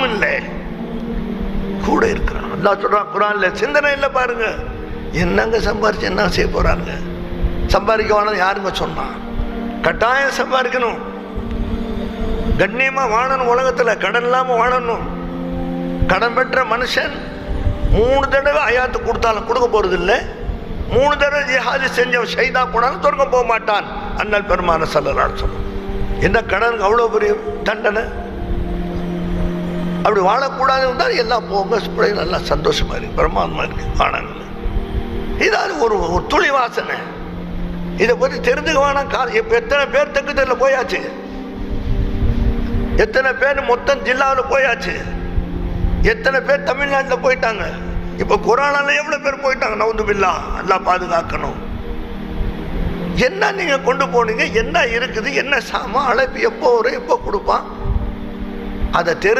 இல்லை, கூட இருக்கிறான். அல்லாஹ் சொல்றான் குர்ஆன்ல, சிந்தனை இல்லை பாருங்க. என்னங்க சம்பாரிச்சு என்ன செய்ய போறாங்க? சம்பாதிக்க வேணும் யாருங்க சொன்னா? கட்டாயம் சம்பாதிக்கணும், கண்ணியமா வாழணும், உலகத்துல கடன் இல்லாம வாழணும். கடன் பெற்ற மனுஷன் 3 தடவை ஆயாத்து கொடுத்தாலும் கொடுக்க போறது இல்லை. 3 தடவை ஜிஹாது செஞ்சவன் ஷஹீதா போனாலும் சொர்க்கம் போக மாட்டான். அண்ணல் பெருமான ஸல்லல்லாஹு அலைஹி வஸல்லம். என்ன கடனுக்கு அவ்வளோ பெரிய தண்டனை? அப்படி வாழக்கூடாதுன்னு தான் எல்லாம் போங்க, நல்லா சந்தோஷமா இருக்கு, பிரமாதமா இருக்கு வாழாங்க. இதாவது ஒரு துளி வாசனை. இதை பற்றி தெரிஞ்சுக்க வேணாம். இப்போ எத்தனை பேர் தெற்கு தெருவில் போயாச்சு, எத்தனை பேர் மொத்தம் ஜில்லாவில் போயாச்சு, எத்தனை பேர் தமிழ்நாட்டில் போயிட்டாங்க. இப்போ கொரோனால எவ்வளோ பேர் போயிட்டாங்க. நவுதுபில்லா, அல்லாஹ் பாதுகாக்கணும். என்ன நீங்க கொண்டு போனீங்க, என்ன இருக்குது, என்ன சாமான், அழைப்பு எப்போ வரும், எப்போ கொடுப்பான், அதை